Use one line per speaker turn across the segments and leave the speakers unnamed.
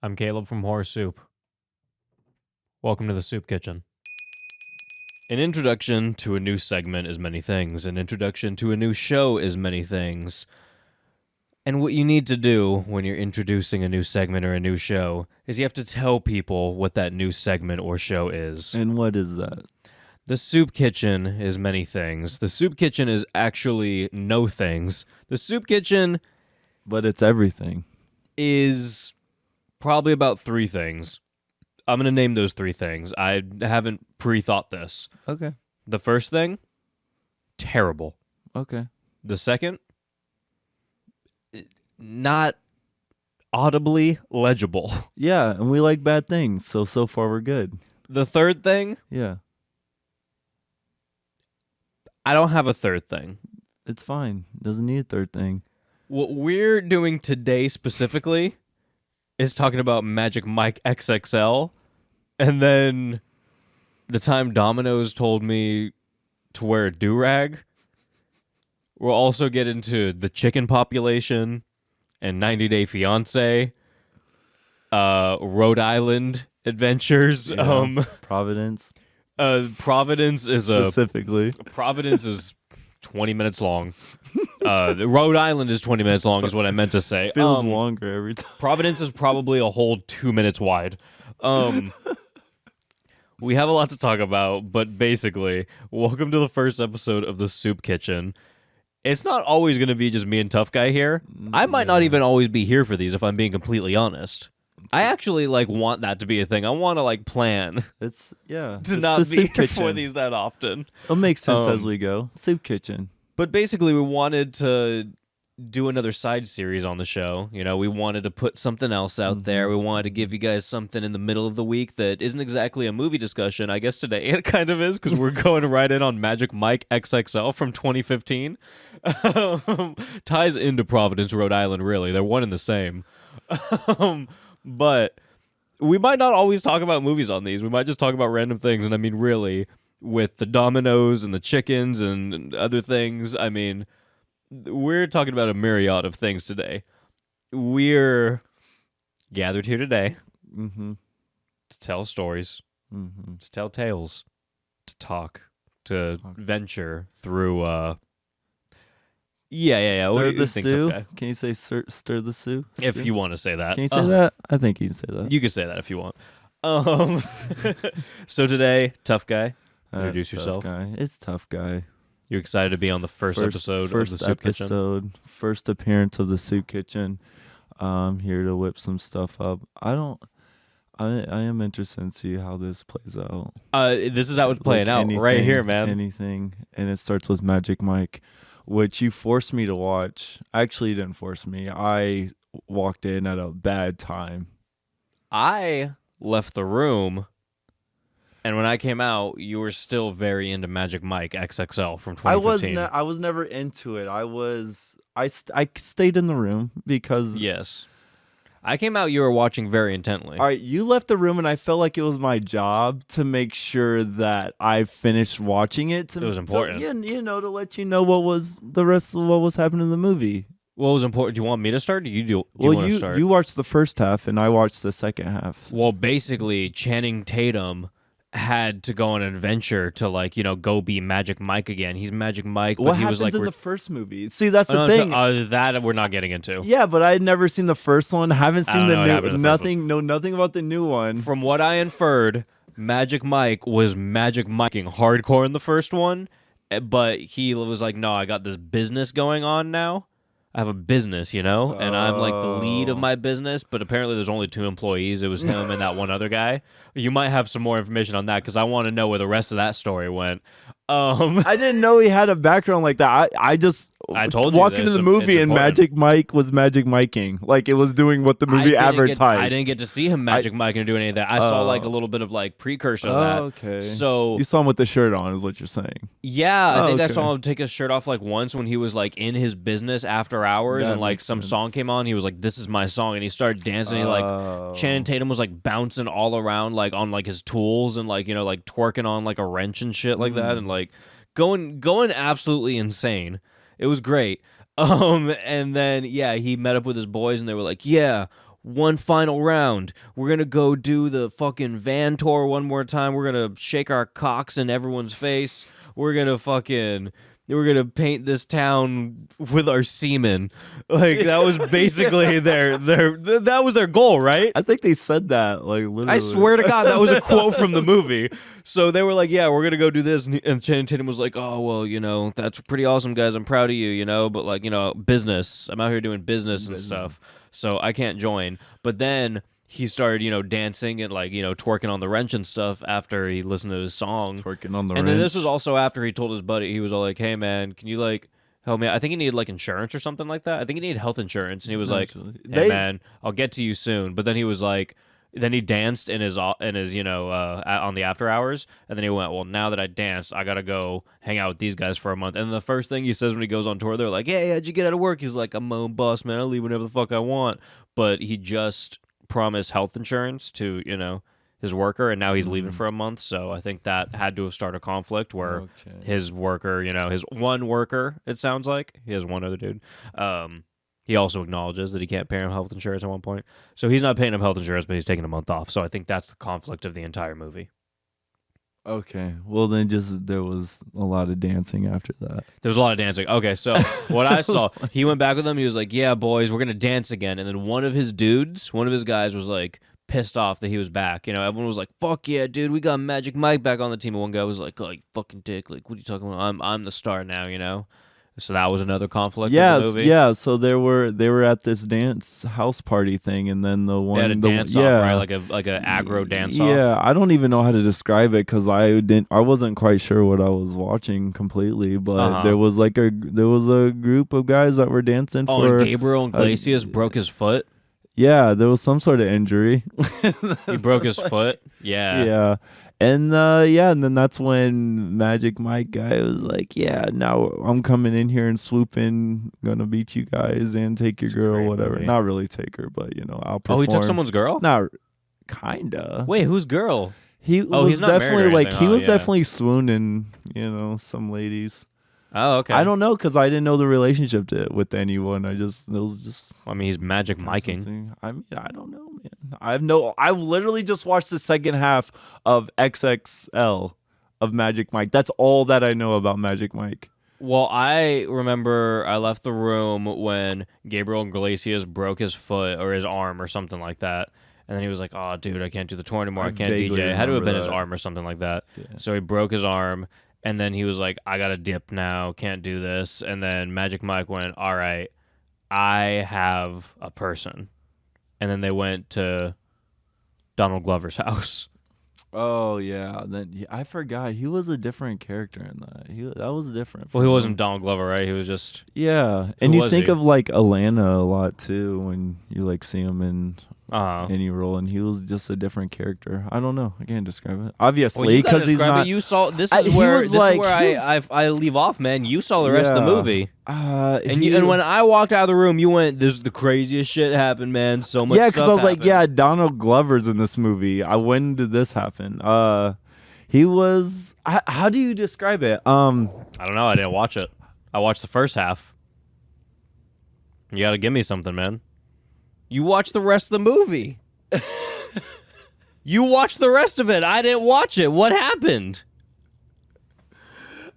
I'm Caleb from Horror Soup. Welcome to the Soup Kitchen. An introduction to a new segment is many things. An introduction to a new show is many things. And what you need to do when you're introducing a new segment or a new show is you have to tell people what that new segment or show is.
And what is that?
The Soup Kitchen is many things. The Soup Kitchen is actually no things. The Soup Kitchen
But it's everything.
is probably about three things. I'm going to name those three things. I haven't pre-thought this.
Okay.
The first thing, terrible.
Okay.
The second, not audibly legible.
Yeah, and we like bad things, so far we're good.
The third thing,
Yeah.
I don't have a third thing.
It's fine. Doesn't need a third thing.
What we're doing today specifically is talking about Magic Mike XXL, and then the time Domino's told me to wear a do-rag. We'll also get into the chicken population and 90 Day Fiancé, Rhode Island adventures.
Yeah. Providence.
Providence is
Specifically.
Providence is 20 minutes long. Rhode Island is 20 minutes long is what I meant to say.
Feels longer every time.
Providence is probably a whole 2 minutes wide. We have a lot to talk about, but basically, welcome to the first episode of the Soup Kitchen. It's not always going to be just me and Tough Guy here. I might not even always be here for these, if I'm being completely honest. I actually want that to be a thing. I want to plan
It's
to
it's
not
the
be
soup
here for
kitchen.
these that often.
It'll make sense as
Um,
we go. Soup kitchen.
But basically, we wanted to do another side series on the show. You know, we wanted to put something else out there. We wanted to give you guys something in the middle of the week that isn't exactly a movie discussion. I guess today it kind of is because we're going right in on Magic Mike XXL from 2015. Ties into Providence, Rhode Island, really. They're one and the same. But we might not always talk about movies on these. We might just talk about random things. And I mean, really, with the dominoes and the chickens and other things, I mean, we're talking about a myriad of things today. We're gathered here today
Mm-hmm.
to tell stories,
Mm-hmm.
to tell tales, to talk, to venture through. Yeah. What do
Stir
you
the
think,
stew.
Tough Guy?
Can you say stir the stew?
If
Stew?
you want to say that.
Can you say that? I think you can say that.
You can say that if you want. So today, Tough Guy, introduce
Tough
yourself.
Guy. It's Tough Guy.
You excited to be on the first episode of the Soup Kitchen?
First appearance of the Soup Kitchen. Here to whip some stuff up. I am interested in see how this plays out.
This is how it's playing out right here, man.
Anything, and it starts with Magic Mike, which you forced me to watch. Actually, you didn't force me. I walked in at a bad time.
I left the room, and when I came out, you were still very into Magic Mike XXL from 2015.
I was never into it. I stayed in the room because
Yes. I came out, you were watching very intently.
all right, you left the room, and I felt like it was my job to make sure that I finished watching it.
It was important.
To let you know what was the rest of what was happening in the movie.
What was important? Do you want me to start? Or do you
Well,
want to start?
you watched the first half, and I watched the second half.
Well, basically, Channing Tatum had to go on an adventure to go be Magic Mike again. He's Magic Mike, but
What
he was
happens
like
in the first movie? See, that's the
no,
thing.
that we're not getting into.
Yeah, but I had never seen the first one. Haven't
I
seen
don't
the
know what happened
new.
in the first
Nothing. Know nothing about the new one.
From what I inferred, Magic Mike was Magic Miking hardcore in the first one, but he was like, no, I got this business going on now. I have a business, and I'm like the lead of my business, but apparently there's only 2 employees. It was him and that one other guy. You might have some more information on that because I want to know where the rest of that story went.
I didn't know he had a background like that. I just
I told you
walked
this.
into the
It's
movie and
important.
Magic Mike was Magic Miking. Like it was doing what the movie advertised.
I didn't get to see him Magic Mike and do any of that. I saw a little bit of precursor of that.
Okay.
So
You saw him with the shirt on, is what you're saying.
yeah, I think I
okay.
saw him take his shirt off once when he was in his business after hours,
That
and
makes
some
sense.
song came on. He was like, "This is my song," and he started dancing.
Oh.
Channing Tatum was bouncing all around on his tools and twerking on a wrench and shit like that, and going absolutely insane. It was great. And then he met up with his boys and they were like, yeah, one final round. We're gonna go do the fucking van tour one more time. We're gonna shake our cocks in everyone's face. We're gonna paint this town with our semen. Like that was basically that was their goal, right?
I think they said that like literally.
I swear to God, that was a quote from the movie. So they were like, "Yeah, we're gonna go do this," and Channing Tatum was like, "Oh well, that's pretty awesome, guys. I'm proud of you, but like, business. I'm out here doing business and stuff, so I can't join." But then he started, dancing and like, twerking on the wrench and stuff after he listened to his song.
Twerking on the
wrench.
And
then this was also after he told his buddy, he was all like, "Hey man, can you like help me out?" I think he needed like insurance or something like that. I think he needed health insurance, and he was like, "Hey man, I'll get to you soon." But then he was like, then he danced in his on the after hours, and then he went, "Well, now that I danced, I gotta go hang out with these guys for a month." And the first thing he says when he goes on tour, they're like, "Hey, how'd you get out of work?" He's like, "I'm my own boss, man. I leave whenever the fuck I want." But he just promised health insurance to his worker, and now he's leaving for a month. So I think that had to have started a conflict where his worker, his one worker, it sounds like he has one other dude. He also acknowledges that he can't pay him health insurance at one point. So he's not paying him health insurance, but he's taking a month off. So I think that's the conflict of the entire movie.
Okay. Well, then there was a lot of dancing after that.
There was a lot of dancing. Okay, so what I saw, he went back with them. He was like, "Yeah, boys, we're going to dance again." And then one of his guys was like pissed off that he was back. Everyone was like, "Fuck yeah, dude, we got Magic Mike back on the team." And one guy was like, "Oh, you fucking dick. Like, what are you talking about? I'm the star now, So that was another conflict of the movie.
Yeah, so they were at this dance house party thing, and then the one
they had a dance off, right? Like a aggro dance off.
Yeah, I don't even know how to describe it because I wasn't quite sure what I was watching completely, but there was a group of guys that were dancing for.
And Gabriel Iglesias broke his foot.
Yeah, there was some sort of injury.
He broke his foot. Yeah.
Yeah. And then that's when Magic Mike guy was like, "Yeah, now I'm coming in here and swooping, gonna beat you guys and take your girl, whatever."
Movie.
Not really take her, but I'll perform.
Oh, he took someone's girl?
Not kinda.
Wait, whose girl?
He's not definitely like he was definitely swooning, some ladies.
Oh, okay.
I don't know because I didn't know the relationship with anyone.
He's Magic Miking.
I don't know, man. I've literally just watched the second half of XXL of Magic Mike. That's all that I know about Magic Mike.
Well, I remember I left the room when Gabriel Iglesias broke his foot or his arm or something like that. And then he was like, "Oh, dude, I can't do the tour anymore. I can't DJ." It had to have been his arm or something like that. Yeah. So he broke his arm. And then he was like, "I got to dip now. Can't do this." And then Magic Mike went, "All right, I have a person." And then they went to Donald Glover's house.
Oh, yeah. Then I forgot. He was a different character in that. That was different.
Well, he wasn't Donald Glover, right? He was just...
Yeah. And you think of, like, Alana a lot, too, when you, like, see him in any role. And he was just a different character. I don't know. I can't describe it. Obviously, because he's not...
You saw... This is where I leave off, man. You saw the rest of the movie. And when I walked out of the room, you went, "This is the craziest shit happened, man. So much stuff
because I was like, yeah, Donald Glover's in this movie. When did this happen? He was... How do you describe it?
I don't know. I didn't watch it. I watched the first half. You got to give me something, man. You watched the rest of the movie. You watched the rest of it. I didn't watch it. What happened?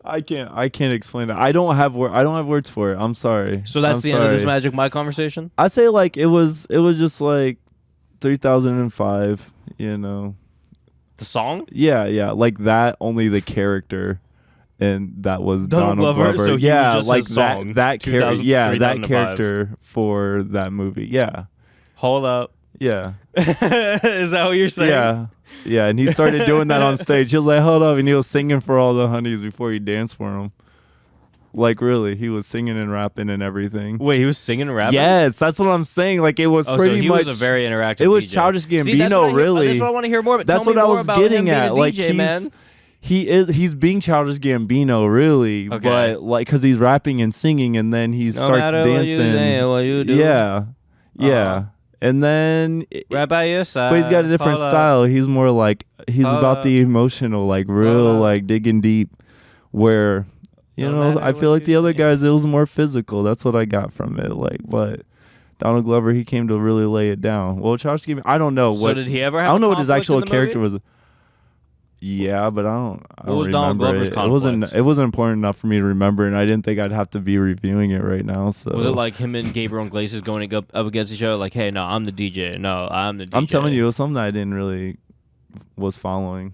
I can't explain it. I don't have words for it. I'm sorry.
So that's the end of this Magic Mike conversation?
I say like it was just like 3005,
The song?
Yeah, like that, only the character, and that was Donald Glover.
So he was just
like
his song,
that character. Yeah, that character for that movie. Yeah.
Hold up.
Yeah.
Is that what you're saying?
Yeah, and he started doing that on stage. He was like, "Hold up," and he was singing for all the honeys before he danced for them. Like, really, he was singing and rapping and everything.
Wait, he was singing and rapping?
Yes, that's what I'm saying. Like, it was pretty much...
was a very interactive
It was
DJ.
Childish Gambino, really.
That's what I want to hear more about.
That's what I was getting at. Like, he's being Childish Gambino, really,
okay.
But like, because he's rapping and singing, and then he starts dancing.
What you do.
Yeah. And then
right by your side.
But he's got a different style. He's more like about the emotional, like real, like digging deep. Where I feel like the other guys, it was more physical. That's what I got from it. Like, but Donald Glover, he came to really lay it down. Well, Chowski, I don't know what.
So did he ever have
I don't know what
conflict
his actual
in the
character
movie?
was. Yeah, but I don't
was Donald
remember
Glover's
it.
conflict?
It wasn't important enough for me to remember, and I didn't think I'd have to be reviewing it right now. So
was it like him and Gabriel Iglesias going up against each other? Like, hey, no, I'm the DJ. No, I'm the DJ.
I'm telling you, it was something I didn't really was following.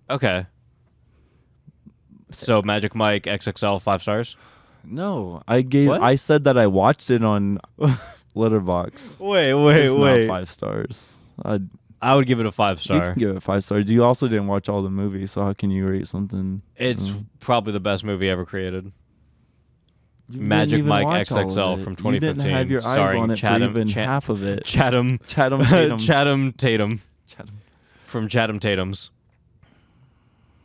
Okay. So Magic Mike XXL 5 stars?
No, I said that I watched it on Letterboxd.
Wait.
Not 5 stars.
I would give it a 5
You
star.
can give it 5 stars. You also didn't watch all the movies, so how can you rate something?
It's probably the best movie ever created.
You
Magic
didn't even
Mike
watch all of
XXL
it.
from 2015.
You didn't have your eyes
starring
on it for even half of it.
Chatham Tatum. From Chatham Tatums.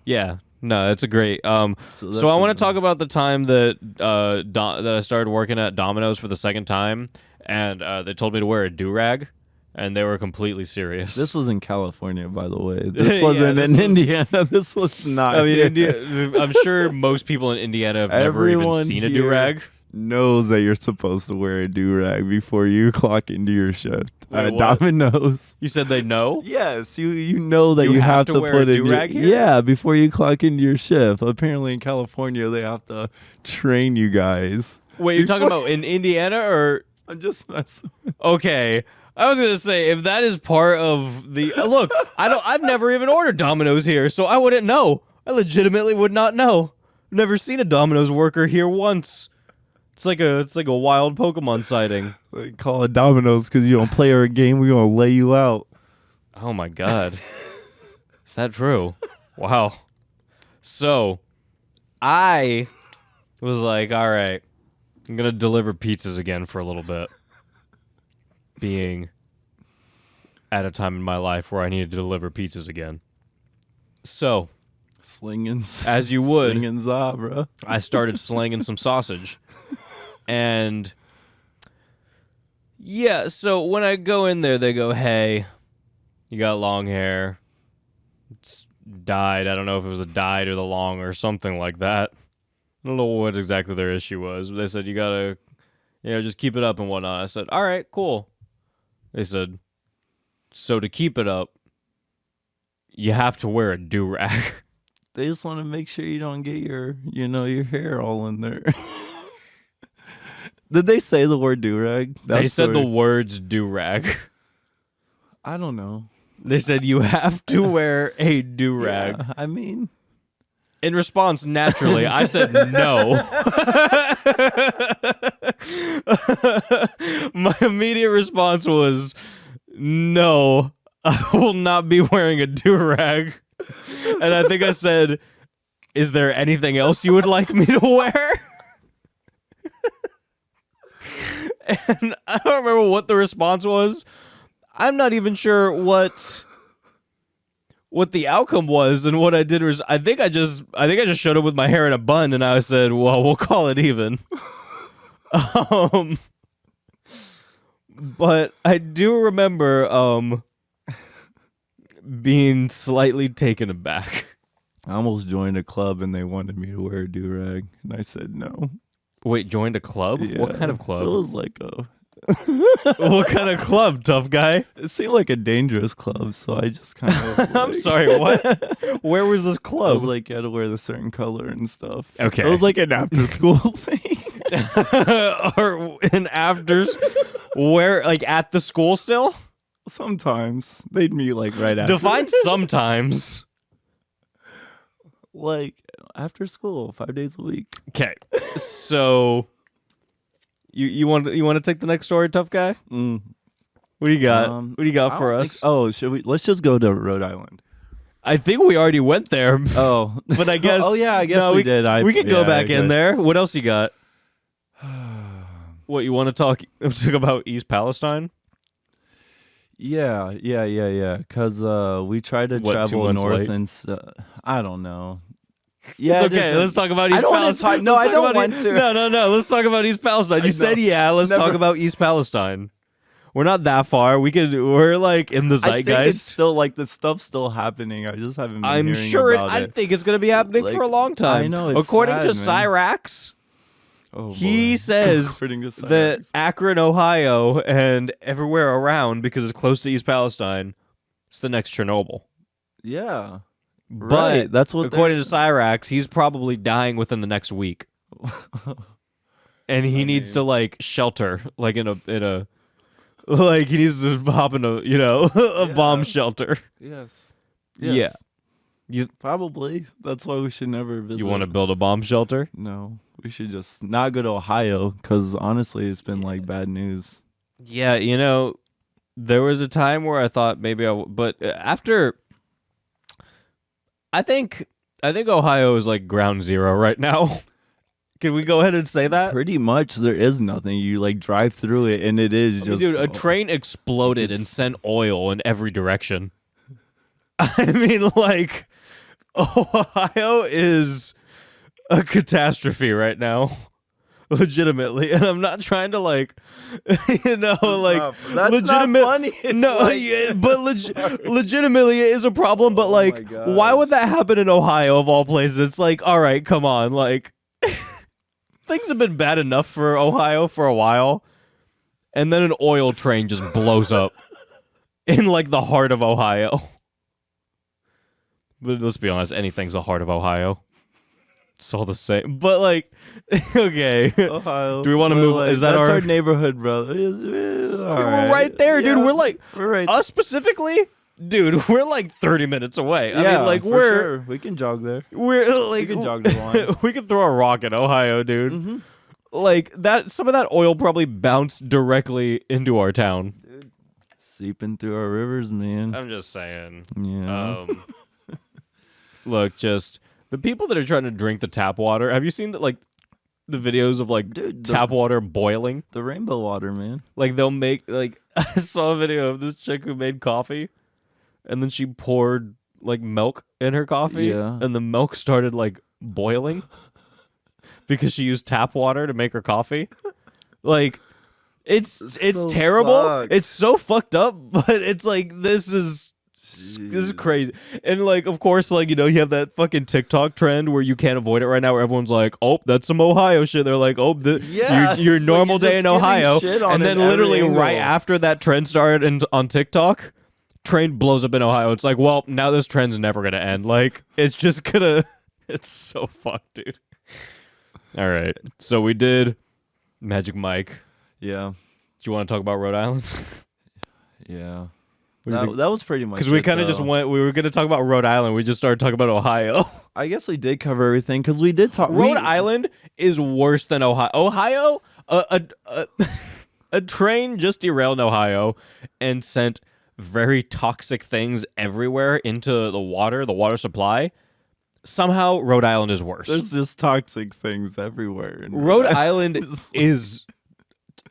Yeah. No, it's a great. So I want to talk about the time that that I started working at Domino's for the second time, and they told me to wear a do-rag, and they were completely serious.
This was in California, by the way. This wasn't in Indiana. This was not.
I mean, I'm sure most people in Indiana have never even seen a do-rag.
Knows that you're supposed to wear a do-rag before you clock into your shift. Domino's.
You said they know?
Yes, you know that you have to
wear
put
a
in
do-rag here?
Yeah, before you clock into your shift. Apparently in California they have to train you guys.
Wait, you're talking about in Indiana or
I'm just messing.
Okay. I was gonna say if that is part of the look, I've never even ordered Domino's here, so I wouldn't know. I legitimately would not know. I've never seen a Domino's worker here once. It's like a wild Pokemon sighting.
They call it Domino's because you don't play our game. We're gonna lay you out.
Oh my god, is that true? Wow. So, I was like, all right, I'm gonna deliver pizzas again for a little bit. Being at a time in my life where I needed to deliver pizzas again. So,
slinging,
as you would,
slinging za, bro.
I started slinging some sausage. And yeah, so when I go in there, they go, hey, you got long hair. It's dyed. I don't know if it was a dyed or the long or something like that. I don't know what exactly their issue was. But they said, you got to, just keep it up and whatnot. I said, all right, cool. They said, so to keep it up, you have to wear a do-rag.
They just want to make sure you don't get your hair all in there. Did they say the word do-rag?
They said the words do-rag.
I don't know.
They said you have to wear a do-rag.
Yeah, I mean...
In response, naturally, I said no. My immediate response was, no, I will not be wearing a do-rag. And I think I said, is there anything else you would like me to wear? And I don't remember what the response was. I'm not even sure what the outcome was, and what I did was I think I just showed up with my hair in a bun, and I said, well, we'll call it even. But I do remember being slightly taken aback.
I almost joined a club and they wanted me to wear a do-rag, and I said no.
Wait, joined a club?
Yeah,
what kind of club?
It was like a...
What kind of club, tough guy?
It seemed like a dangerous club, so I just kind of... Like...
I'm sorry, what? Where was this club?
I was like, you had to wear the certain color and stuff.
Okay.
It was like an after-school thing.
Or an afters... Where, like, at the school still?
Sometimes. They'd meet, like, right after.
Define sometimes.
Like, after school, 5 days a week.
Okay, so you want to take the next story, tough guy?
Mm.
What do you got? What do you got for us?
Should we? Let's just go to Rhode Island.
I think we already went there.
Oh,
but I guess.
Oh yeah, I guess we did.
We could go back in there. What else you got? What you want to talk about? East Palestine?
Yeah. Because we tried to travel north and I don't know.
Yeah, it's okay. Let's talk about East Palestine.
I don't want to.
No. Let's talk about East Palestine. You said let's talk about East Palestine. We're not that far. We're like in the zeitgeist.
I think it's still like the stuff's still happening. I just haven't been hearing about it.
I think it's going to be happening for a long time.
I know. It's
according to
sad,
Cyrax. He says that Akron, Ohio, and everywhere around, because it's close to East Palestine, it's the next Chernobyl.
Yeah.
But that's what according to Cyrax, he's probably dying within the next week. And he needs to like shelter, like in a like he needs to hop in a bomb shelter.
Yes.
Yeah.
Probably. That's why we should never visit.
You want to build a bomb shelter?
No. We should just not go to Ohio because honestly, it's been like bad news.
Yeah, there was a time where I thought maybe but after, I think Ohio is like ground zero right now. Can we go ahead and say that?
Pretty much, there is nothing. You like drive through it, and it is just.
Dude, a train exploded and sent oil in every direction. I mean, like, Ohio is a catastrophe right now, legitimately, and I'm not trying to like, that's
not funny.
Legitimately it is a problem. But like, why would that happen in Ohio of all places? It's like, all right, come on, like, things have been bad enough for Ohio for a while, and then an oil train just blows up in like the heart of Ohio. But let's be honest, anything's the heart of Ohio. It's all the same. But like, okay.
Ohio.
Do we want to move?
Like,
is that
our neighborhood, brother?
We're right there, dude. We're like, us specifically, dude. We're like 30 minutes away. I mean, like,
sure. We can jog there.
We're like,
we can jog the line.
We can throw a rock in Ohio, dude.
Mm-hmm.
Like that. Some of that oil probably bounced directly into our town.
Dude, seeping through our rivers, man.
I'm just saying.
Yeah.
Look, just. The people that are trying to drink the tap water, have you seen that? Like the videos of like tap water boiling?
The rainbow water, man.
Like they'll make like I saw a video of this chick who made coffee, and then she poured like milk in her coffee, and the milk started like boiling because she used tap water to make her coffee. Like it's so terrible.
Fucked.
It's so fucked up, but it's like this is crazy. And like, of course, like, you have that fucking TikTok trend where you can't avoid it right now, where everyone's like, oh, that's some Ohio shit. They're like, oh, your normal day in Ohio. And then literally right after that trend started on TikTok, train blows up in Ohio. It's like, well, now this trend's never gonna end. Like, it's just gonna it's so fucked, dude. All right, so we did Magic Mike.
Yeah.
Do you want to talk about Rhode Island?
Yeah. That was pretty much
because we kind of just went. We were going to talk about Rhode Island. We just started talking about Ohio.
I guess we did cover everything because we did talk.
Rhode Island is worse than Ohio. Ohio, a train just derailed in Ohio and sent very toxic things everywhere into the water supply. Somehow, Rhode Island is worse.
There's just toxic things everywhere.
Rhode Island is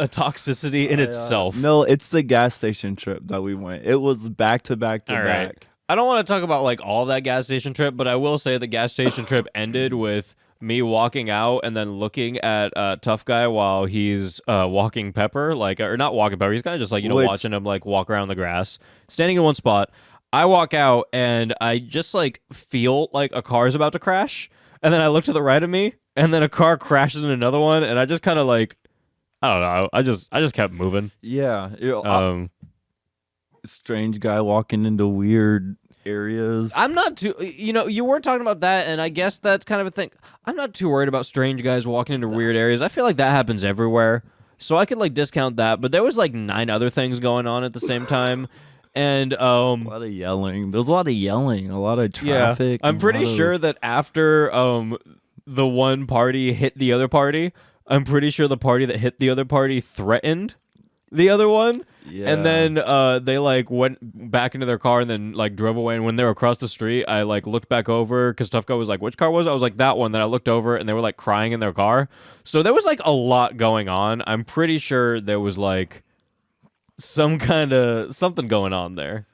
a toxicity in itself.
No, it's the gas station trip that we went. It was back to back to back. Right.
I don't want to talk about like all that gas station trip, but I will say the gas station trip ended with me walking out and then looking at Tough Guy while he's walking Pepper, like, or not walking Pepper. He's kind of just like, watching him like walk around the grass, standing in one spot. I walk out and I just like feel like a car is about to crash, and then I look to the right of me, and then a car crashes in another one, and I just kind of like. I don't know. I just kept moving.
Yeah. Strange guy walking into weird areas.
I'm not too. You were talking about that, and I guess that's kind of a thing. I'm not too worried about strange guys walking into weird areas. I feel like that happens everywhere, so I could like discount that. But there was like 9 other things going on at the same time, and
a lot of yelling. There's a lot of yelling. A lot of traffic.
Yeah, I'm pretty sure that after the one party hit the other party. I'm pretty sure the party that hit the other party threatened the other one. Yeah. And then they like went back into their car and then like drove away. And when they were across the street, I like looked back over because Tough Guy was like, which car was it? I was like, that one. Then I looked over and they were like crying in their car. So there was like a lot going on. I'm pretty sure there was like some kind of something going on there.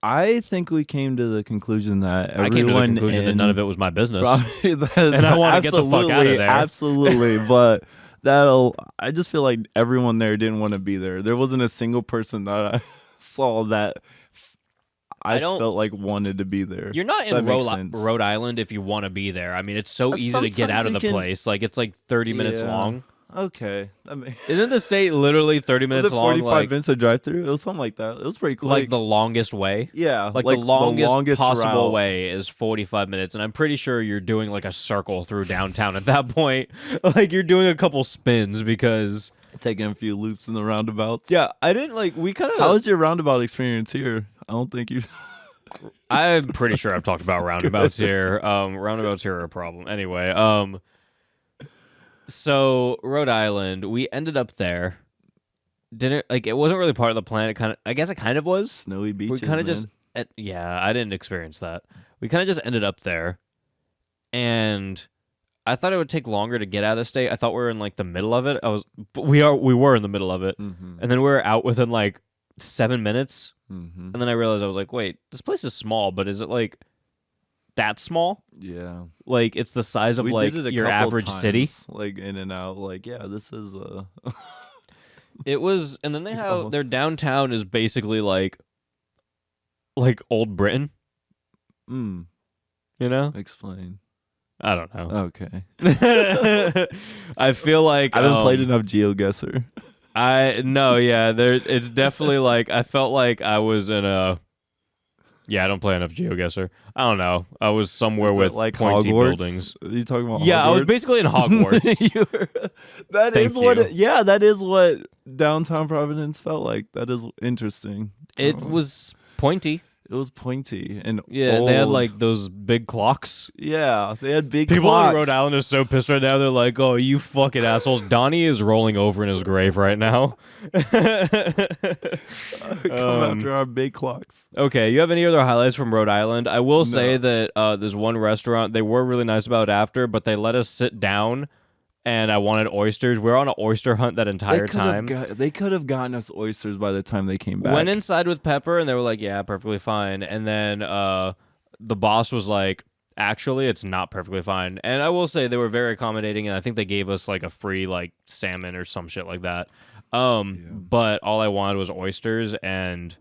I think we came to the conclusion that
I came to the conclusion that none of it was my business, and I want to get the fuck out of there.
Absolutely, but I just feel like everyone there didn't want to be there. There wasn't a single person that I saw that I felt like wanted to be there.
You're not in Rhode Island if you want to be there. I mean, it's so easy to get out of the place. Like, it's like 30 minutes long.
Okay.
Isn't the state literally 30 minutes long?
45 minutes to drive through? It was something like that. It was pretty cool.
Like the longest way?
Yeah.
Like the longest possible way is 45 minutes. And I'm pretty sure you're doing like a circle through downtown at that point. Like you're doing a couple spins because...
Taking a few loops in the roundabouts.
Yeah, I didn't like...
How was your roundabout experience here? I don't think you...
I'm pretty sure I've talked about roundabouts here. Roundabouts here are a problem. Anyway, so Rhode Island, we ended up there. It wasn't really part of the plan. I guess it kind of was.
Snowy beaches.
We kind of just I didn't experience that. We kind of just ended up there, and I thought it would take longer to get out of the state. I thought we were in like the middle of it. We were in the middle of it, and then we were out within like 7 minutes, and then I realized I was like, wait, this place is small, but is it like that small?
Yeah,
like it's the size of like your average city,
like in and out. Like this is
It was, and then they have their downtown is basically like old Britain. You know?
Explain.
I don't know.
Okay.
I feel like
I haven't played enough GeoGuessr.
It's definitely like I felt like I was in a. Yeah, I don't play enough GeoGuessr. I don't know. I was somewhere with
like
pointy
Hogwarts?
buildings.
Are you talking about?
Yeah,
Hogwarts?
I was basically in Hogwarts.
That is what downtown Providence felt like. That is interesting.
It was pointy.
It was pointy and
old. They had like those big clocks.
Yeah, they had big
People
clocks.
in Rhode Island are so pissed right now. They're like, "Oh, you fucking assholes!" Donnie is rolling over in his grave right now.
Come after our big clocks.
Okay, you have any other highlights from Rhode Island? I will say that there's one restaurant they were really nice about after, but they let us sit down. And I wanted oysters. We were on an oyster hunt that entire time.
They could have gotten us oysters by the time they came back.
Went inside with Pepper, and they were like, yeah, perfectly fine. And then the boss was like, actually, it's not perfectly fine. And I will say they were very accommodating, and I think they gave us like a free like salmon or some shit like that. But all I wanted was oysters, and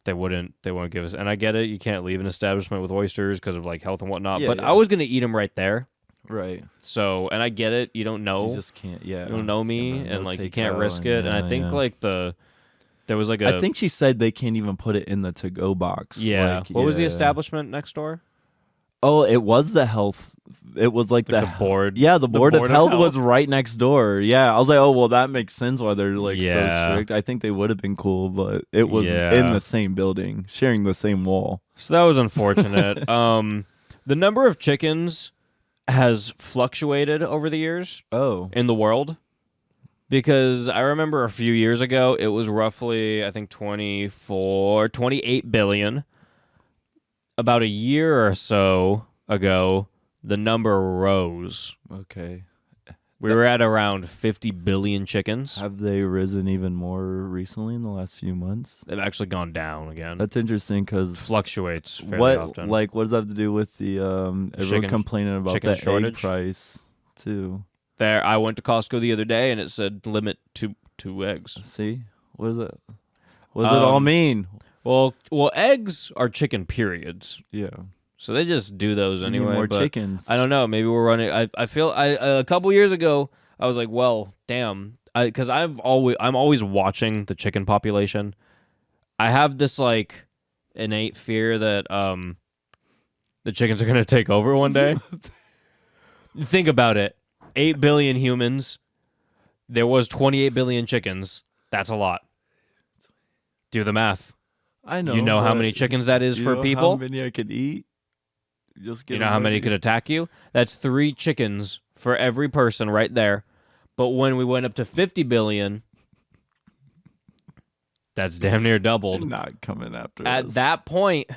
they wouldn't give us. And I get it. You can't leave an establishment with oysters because of like health and whatnot. But I was going to eat them right there.
Right.
So, and I get it. You don't know.
You just can't. Yeah.
You don't know me, and like you can't risk it. And I think like there was like
I think she said they can't even put it in the to-go box.
Yeah. What was the establishment next door?
Oh, it was the health. It was like the
board.
Yeah, the board of health was right next door. Yeah, I was like, oh well, that makes sense why they're like so strict. I think they would have been cool, but it was in the same building, sharing the same wall.
So that was unfortunate. The number of chickens has fluctuated over the years in the world, because I remember a few years ago it was roughly I think 28 billion. About a year or so ago the number rose.
Okay.
We were at around 50 billion chickens.
Have they risen even more recently in the last few months?
They've actually gone down again.
That's interesting because
fluctuates fairly often.
Like, what does that have to do with the everyone complaining about the shortage? Egg price too?
There, I went to Costco the other day and it said limit to 2 eggs.
See, what is it? What does it all mean?
Well, eggs are chicken periods.
Yeah.
So they just do those anyway.
More chickens.
I don't know. Maybe we're running. I feel a couple years ago I was like, well, damn, because I'm always watching the chicken population. I have this like innate fear that the chickens are gonna take over one day. Think about it. 8 billion humans. There was 28 billion chickens. That's a lot. Do the math.
I know.
You know how many chickens that is for people?
How many I could eat?
You know how many could attack you? That's 3 chickens for every person right there. But when we went up to 50 billion, that's damn near doubled.
Not coming after
us. At that point,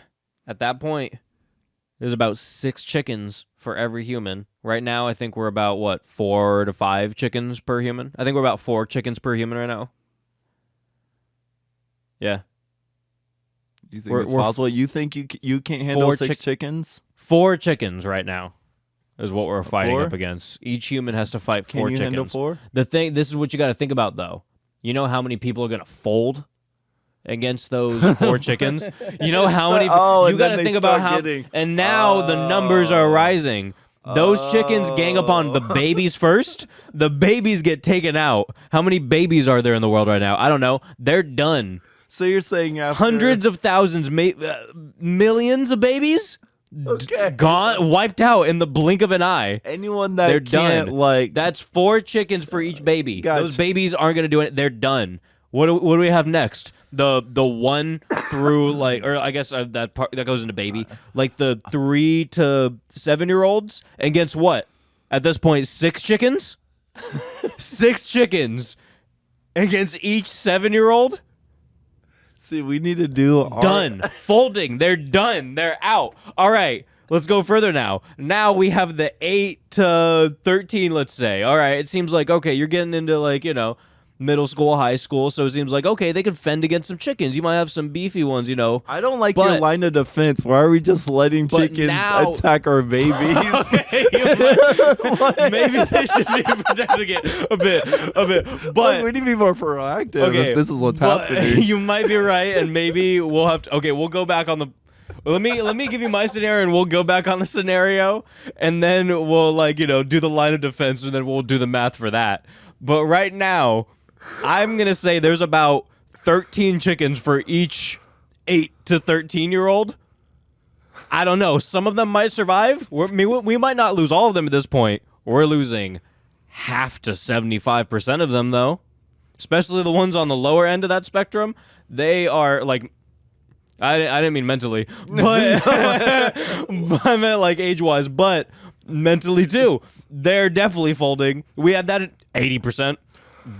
there's about 6 chickens for every human. Right now, I think we're about, 4 to 5 chickens per human? I think we're about 4 chickens per human right now. Yeah.
You think it's possible? You think you can't handle 6 chickens?
4 chickens right now is what we're fighting up against. Each human has to fight 4 chickens.
Handle 4?
This is what you got to think about, though. You know how many people are going to fold against those 4 chickens. You know how many? You got to think about how. And now the numbers are rising. Those chickens gang up on the babies first. The babies get taken out. How many babies are there in the world right now? I don't know. They're done.
So you're saying after
hundreds of thousands, millions of babies? Gone, wiped out in the blink of an eye.
Anyone that
they're
can't,
done. That's 4 chickens for each baby.
Gotcha.
Those babies aren't going to do it. They're done. What do we have next? The 1 through or I guess that part that goes into baby, like the 3 to 7-year-olds against what? At this point, 6 chickens. 6 chickens against each 7-year-old.
See, we need to do
done. Folding. They're done. They're out. All right. Let's go further now. Now we have the 8 to 13, let's say. All right. It seems like, okay, you're getting into middle school, high school, so it seems like, okay, they could fend against some chickens. You might have some beefy ones,
I don't like your line of defense. Why are we just letting chickens attack our babies?
Maybe they should be protecting it a bit. But
we need to be more proactive if this is what's happening.
You might be right, and maybe we'll have to, we'll go back on the... Let me give you my scenario, and we'll go back on the scenario, and then we'll, do the line of defense, and then we'll do the math for that. But right now... I'm going to say there's about 13 chickens for each 8 to 13-year-old. I don't know. Some of them might survive. We might not lose all of them at this point. We're losing half to 75% of them, though. Especially the ones on the lower end of that spectrum. They are, I didn't mean mentally, but I meant, age-wise, but mentally, too. They're definitely folding. We had that at 80%.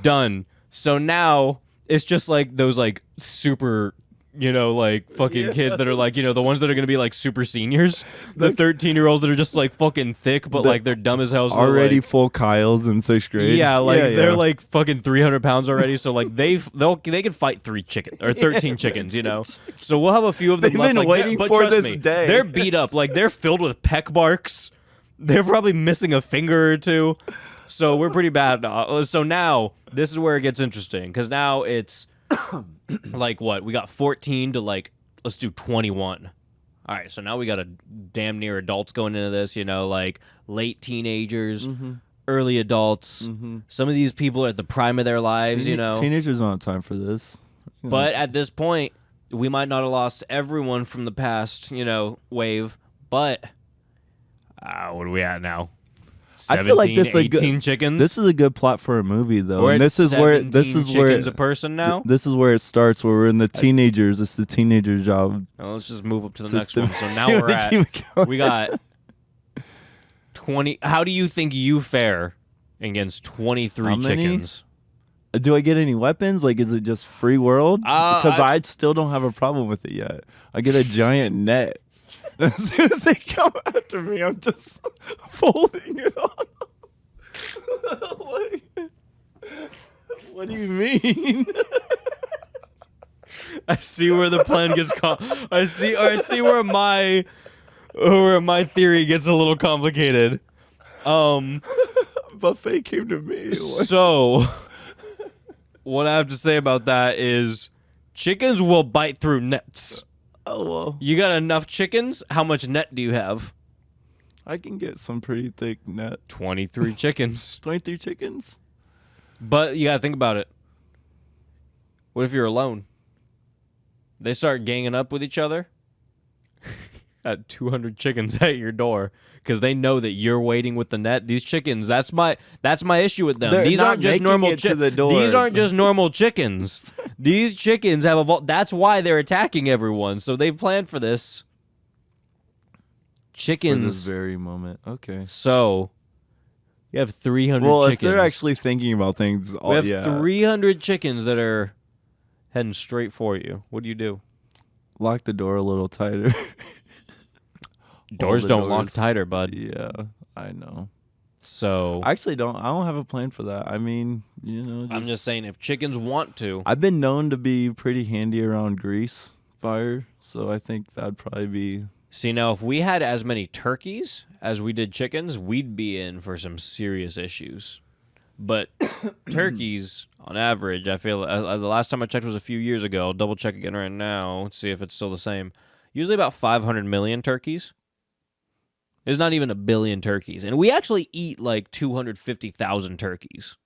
Done. So now it's just those super, fucking kids that are the ones that are going to be super seniors. The 13-year-olds that are just fucking thick, but they're dumb as hell. So
already full Kyles in 6th grade.
Yeah, they're fucking 300 pounds already. So they can fight 3 chickens or 13 chickens, So we'll have a few of them left.
They've been waiting for this day.
They're beat up. They're filled with peck marks. They're probably missing a finger or 2. So we're pretty bad. So now this is where it gets interesting, because now it's what? We got 14 to let's do 21. All right, so now we got a damn near adults going into this, late teenagers, early adults. Some of these people are at the prime of their lives,
Teenagers don't have time for this.
But at this point, we might not have lost everyone from the past, wave, but what are we at now? 17,
I feel like this is
18 chickens.
This is a good plot for a movie, though.
We're
and this is where
chickens a person now.
This is where it starts. Where we're in the teenagers. It's the teenager job.
Well, let's just move up to the next one. So now we're at. We got 20. How do you think you fare against 23 chickens?
Do I get any weapons? Is it just free world? Because I still don't have a problem with it yet. I get a giant net. As soon as they come after me, I'm just folding it on. What do you mean?
I see where the plan gets I see where my theory gets a little complicated.
Buffet came to me.
So, what I have to say about that is chickens will bite through nets.
Oh, well.
You got enough chickens? How much net do you have?
I can get some pretty thick net.
23 chickens.
23 chickens?
But you got to think about it. What if you're alone? They start ganging up with each other? At 200 chickens at your door. Because they know that you're waiting with the net. These chickens, that's my issue with them. These aren't just normal chickens. These aren't just normal chickens. These chickens have evolved. That's why they're attacking everyone. So they've planned for this. Chickens.
For this very moment. Okay.
So you have 300 chickens.
Well, if they're actually thinking about things.
We have 300 chickens that are heading straight for you. What do you do?
Lock the door a little tighter.
Doors don't lock tighter, bud.
Yeah, I know.
So
I don't have a plan for that. I mean,
I'm just saying, if chickens want to.
I've been known to be pretty handy around grease fire, so I think that'd probably be.
See, now, if we had as many turkeys as we did chickens, we'd be in for some serious issues. But turkeys, on average, I feel the last time I checked was a few years ago. I'll double check again right now. Let's see if it's still the same. Usually about 500 million turkeys. There's not even a billion turkeys. And we actually eat like 250,000 turkeys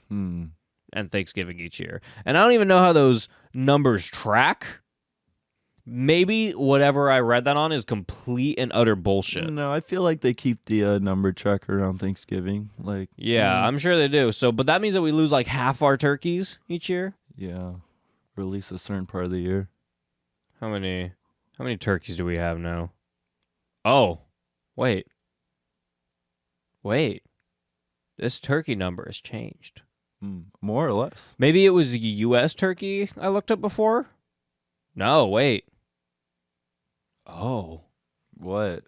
and Thanksgiving each year. And I don't even know how those numbers track. Maybe whatever I read that on is complete and utter bullshit.
No, I feel like they keep the number tracker around Thanksgiving. Like,
yeah, I'm sure they do. So, but that means that we lose like half our turkeys each year.
Yeah, or at least a certain part of the year.
How many turkeys do we have now? Oh, wait. This turkey number has changed.
More or less.
Maybe it was a U.S. turkey I looked up before. No, wait. Oh.
What?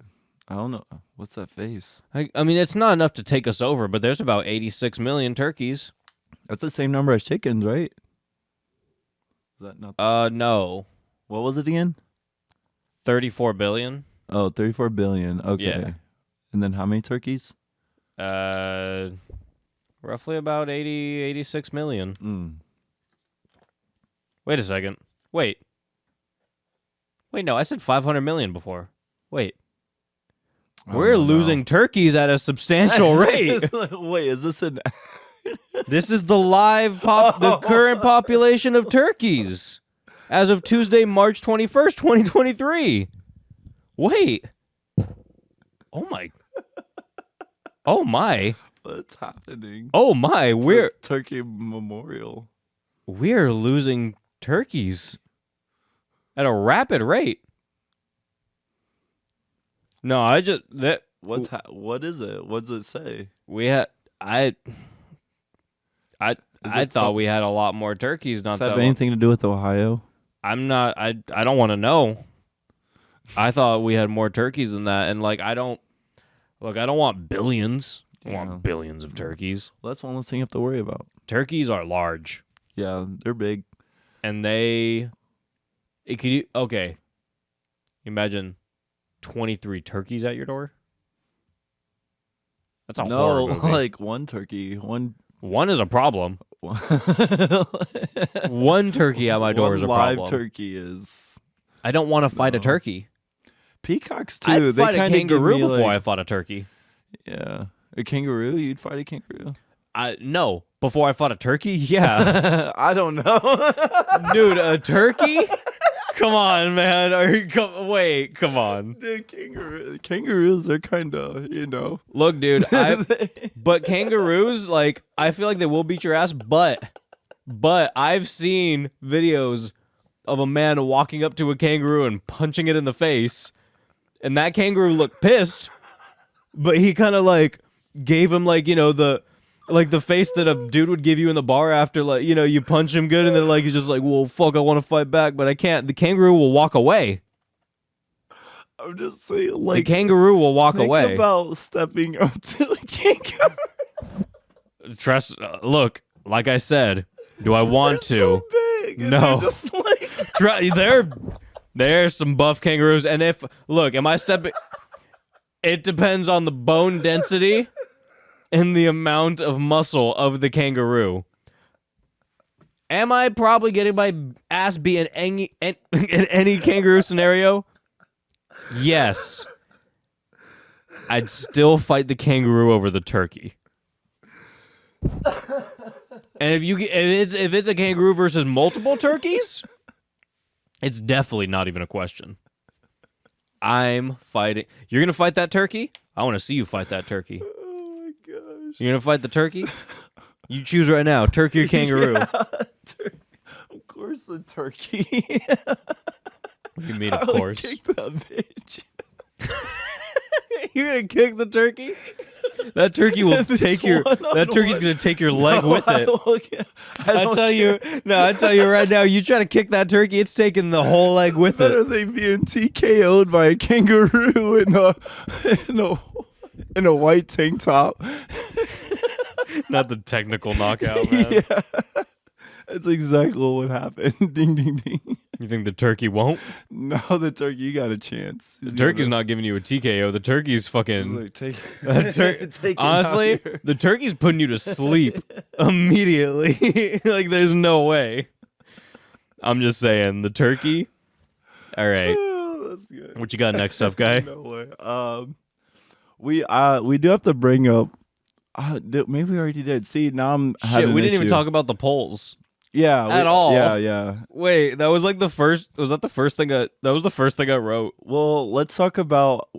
I don't know. What's that face?
I mean, it's not enough to take us over, but there's about 86 million turkeys.
That's the same number as chickens, right? Is that not?
No.
What was it again?
34 billion.
Oh, 34 billion. Okay.
Yeah.
And then how many turkeys?
Roughly about 86 million. Wait a second. Wait, no, I said 500 million before. Wait. We're losing turkeys at a substantial rate.
Wait, is this an...
This is the the current population of turkeys as of Tuesday, March 21st, 2023. Wait. Oh my.
What's happening?
Oh my, we're
Turkey Memorial.
We're losing turkeys at a rapid rate. No, what
is it? What does it say?
I thought we had a lot more turkeys.
Does that have anything to do with Ohio?
I don't want to know. I thought we had more turkeys than that, and like I don't want billions. I want billions of turkeys.
Well, that's one less thing you have to worry about.
Turkeys are large.
Yeah, they're big.
And imagine 23 turkeys at your door. That's a horror movie.
Like one turkey. One
is a problem. One turkey at my door is a problem.
Live turkey is...
I don't want to fight a turkey.
Peacocks too.
I'd fight a kangaroo before I fought a turkey.
Yeah. A kangaroo? You'd fight a kangaroo?
No. Before I fought a turkey? Yeah.
I don't know.
Dude, a turkey? Come on, man. Come on.
Dude, kangaroos are kind of,
Look, dude, but kangaroos, like, I feel like they will beat your ass, but I've seen videos of a man walking up to a kangaroo and punching it in the face, and that kangaroo looked pissed, but he kind of, like, gave him, like, the face that a dude would give you in the bar after, like, you punch him good, and then, like, he's just like, well, fuck, I want to fight back, but I can't. The kangaroo will walk away.
I'm just saying, like...
The kangaroo will walk away.
Think about stepping up to a kangaroo.
Look, like I said, do I want to?
So big,
no.
Just like...
There's some buff kangaroos, and am I stepping... It depends on the bone density and the amount of muscle of the kangaroo. Am I probably getting my ass beat in any kangaroo scenario? Yes. I'd still fight the kangaroo over the turkey. And if it's a kangaroo versus multiple turkeys, it's definitely not even a question. I'm fighting. You're going to fight that turkey? I want to see you fight that turkey.
Oh my gosh.
You're going to fight the turkey? You choose right now, turkey or kangaroo.
Yeah, of course a turkey.
You mean of course?
Kick that bitch.
You're going to kick the turkey? That turkey will take that turkey's going to take your leg with it. I tell you right now, you try to kick that turkey, it's taking the whole leg with it.
Better they being TKO'd by a kangaroo in a white tank top.
Not the technical knockout, man.
Yeah. That's exactly what would happen. Ding, ding, ding.
You think the turkey won't?
No, the turkey, you got a chance.
The turkey's not giving you a TKO. The turkey's fucking...
Like, take
Honestly, the turkey's putting you to sleep immediately. Like, there's no way. I'm just saying, the turkey... All right.
Oh, that's good.
What you got next up, guy?
No way. We do have to bring up... maybe we already did. See, now I'm having
Shit, we didn't
issue.
even talk about the polls.
Yeah.
At all.
Yeah.
Wait, that was like the first... Was that the first thing that was the first thing I wrote.
Well, let's talk about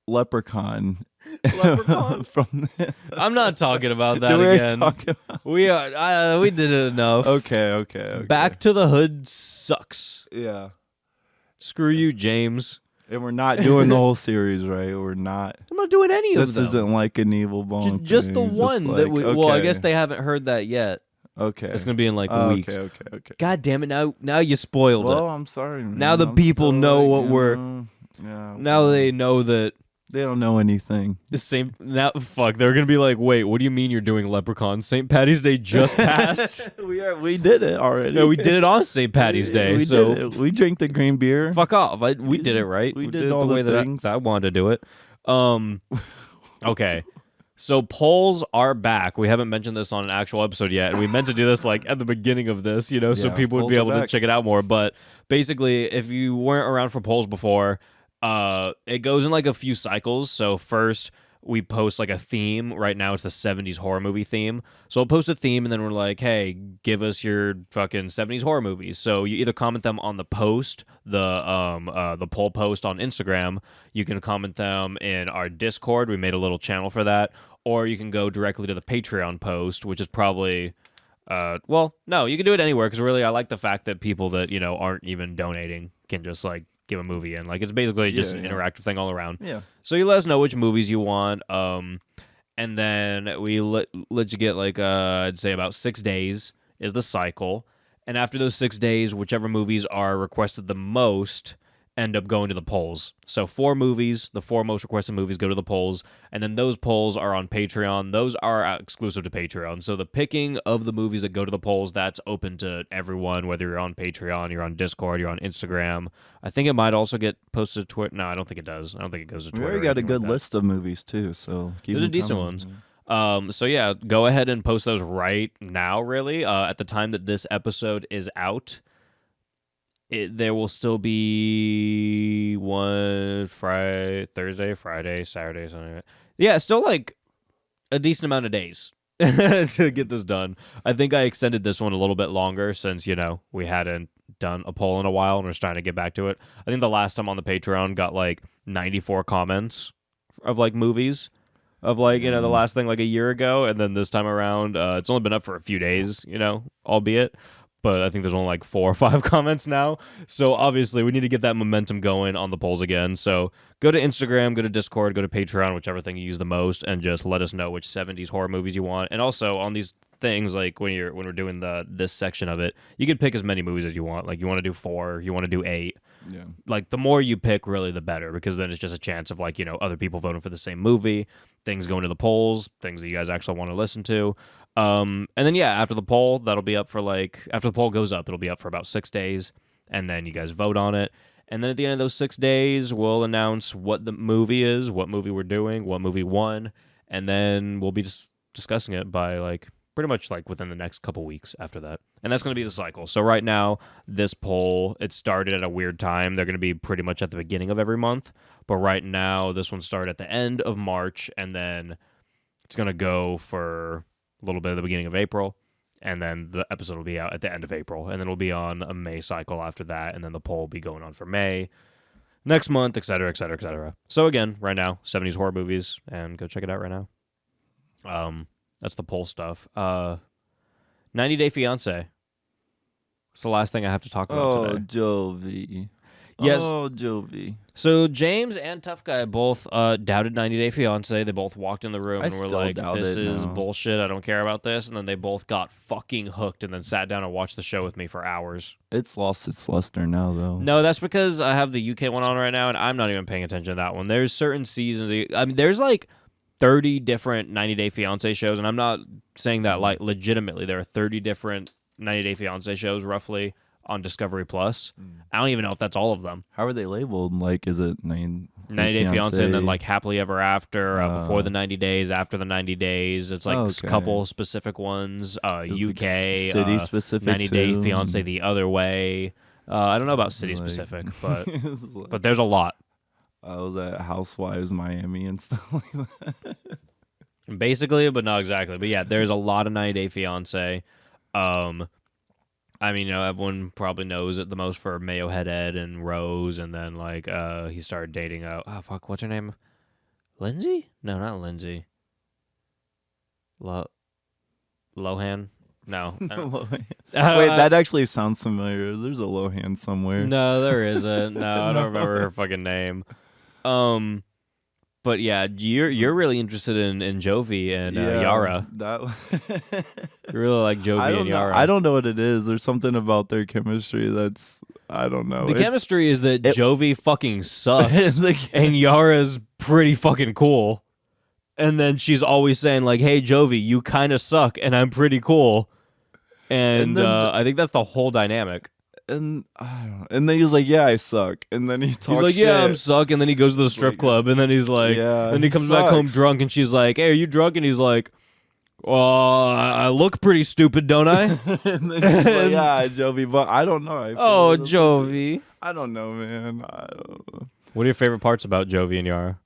Leprechaun.
Leprechaun? I'm not talking about that again. We did it enough.
Okay.
Back to the Hood sucks.
Yeah.
Screw you, James.
And we're not doing the whole series, right? We're not.
I'm not doing any of
This
them.
isn't like an evil bone.
Just the
thing,
one
just
that
like,
we...
okay.
Well, I guess they haven't heard that yet.
Okay.
It's going to be in like weeks.
Okay.
God damn it. Now you spoiled
Well,
it.
I'm sorry, man.
Now the people know what we're...
Yeah.
Now they know that...
They don't know anything.
The same... Now, fuck, they're going to be like, wait, what do you mean you're doing Leprechaun? St. Patty's Day just passed?
We did it already.
No, we did it on St. Patty's Day,
we
so...
did it. We drank the green beer.
Fuck off. We did it right.
We did all
the way
the
that
things.
I wanted to do it. Okay. So polls are back. We haven't mentioned this on an actual episode yet, and we meant to do this like at the beginning of this, so
Yeah,
people would be
polls are
able to
back.
check it out more. But basically, if you weren't around for polls before, it goes in like a few cycles. So first, we post like a theme. Right now, it's the 70s horror movie theme. So I'll post a theme, and then we're like, hey, give us your fucking 70s horror movies. So you either comment them on the post, the poll post on Instagram. You can comment them in our Discord. We made a little channel for that. Or you can go directly to the Patreon post, which is probably... well, no, you can do it anywhere, because really I like the fact that people that, aren't even donating can just, like, give a movie in. Like, it's basically just an interactive thing all around.
Yeah.
So you let us know which movies you want, and then we let you get, like, I'd say about 6 days is the cycle. And after those 6 days, whichever movies are requested the most end up going to the polls. So 4 movies, the 4 most requested movies go to the polls, and then those polls are on Patreon. Those are exclusive to Patreon. So the picking of the movies that go to the polls, that's open to everyone, whether you're on Patreon, you're on Discord, you're on Instagram. I think it might also get posted to Twitter. No, I don't think it does. I don't think it goes to
We
Twitter.
already got a good list of movies, too, so keep
Those are
them
decent
coming.
ones. So yeah, go ahead and post those right now, really. At the time that this episode is out, there will still be one Thursday, Friday, Saturday, Sunday. Yeah, still like a decent amount of days to get this done. I think I extended this one a little bit longer since, we hadn't done a poll in a while and we're starting to get back to it. I think the last time on the Patreon got like 94 comments of like movies of like, the last thing like a year ago. And then this time around, it's only been up for a few days, albeit. But I think there's only like 4 or 5 comments now. So obviously we need to get that momentum going on the polls again. So go to Instagram, go to Discord, go to Patreon, whichever thing you use the most, and just let us know which 70s horror movies you want. And also on these things, like when we're doing this section of it, you can pick as many movies as you want. Like you want to do 4, you want to do 8.
Yeah.
Like the more you pick, really the better, because then it's just a chance of like, other people voting for the same movie, things going to the polls, things that you guys actually want to listen to. And then after the poll, that'll be up for after the poll goes up, it'll be up for about 6 days, and then you guys vote on it. And then at the end of those 6 days, we'll announce what the movie is, what movie we're doing, what movie won, and then we'll be just discussing it by like pretty much like within the next couple weeks after that. And that's going to be the cycle. So right now, this poll, it started at a weird time. They're going to be pretty much at the beginning of every month. But right now, this one started at the end of March, and then it's going to go for a little bit at the beginning of April, and then the episode will be out at the end of April, and then it'll be on a May cycle after that, and then the poll will be going on for May, next month, etc., etc., etc. So again, right now, 70s horror movies, and go check it out right now. That's the poll stuff. 90 Day Fiancé. It's the last thing I have to talk about today.
Jovi.
Yes.
Oh, Jovi.
So James and Tough Guy both doubted 90 Day Fiancé. They both walked in the room
I
and were
still
like,
doubt
this
it
is
now.
bullshit. I don't care about this. And then they both got fucking hooked and then sat down and watched the show with me for hours.
It's lost its luster now, though.
No, that's because I have the UK one on right now, and I'm not even paying attention to that one. There's certain seasons. I mean, there's like 30 different 90 Day Fiancé shows, and I'm not saying that like legitimately. There are 30 different 90 Day Fiancé shows roughly on Discovery Plus. I don't even know if that's all of them.
How are they labeled? Like, is it
90 Day Fiancé and then like Happily Ever After, before the 90 days, after the 90 days. It's like a couple specific ones. UK,
city specific
90 Day
too.
Fiancé the other way. I don't know about city specific, but but there's a lot.
I was at Housewives Miami and stuff like that.
Basically, but not exactly. But yeah, there's a lot of 90 Day Fiancé. I mean, you know, everyone probably knows it the most for Mayo Head Ed and Rose, and then like he started dating what's her name? Lindsay? No, not Lindsay. Lohan? No.
Wait, that actually sounds familiar. There's a Lohan somewhere.
No, there isn't. No, I don't remember her fucking name. But yeah, you're really interested in Jovi and Yara. You really like Jovi and Yara.
I don't know what it is. There's something about their chemistry that's I don't know.
The chemistry is that Jovi fucking sucks and Yara's pretty fucking cool. And then she's always saying like, "Hey Jovi, you kind of suck and I'm pretty cool." And I think that's the whole dynamic.
And I don't know. And then he's like, "Yeah, I suck." And then he talks
He's like,
shit.
"Yeah, I'm suck." And then he goes to the strip club. And then he's like, and he comes back home drunk. And she's like, "Hey, are you drunk?" And he's like, "Well, I look pretty stupid, don't I?"
And then she's like, "Yeah, Jovi." But I don't know.
Jovi.
I don't know, man. I don't know.
What are your favorite parts about Jovi and Yara?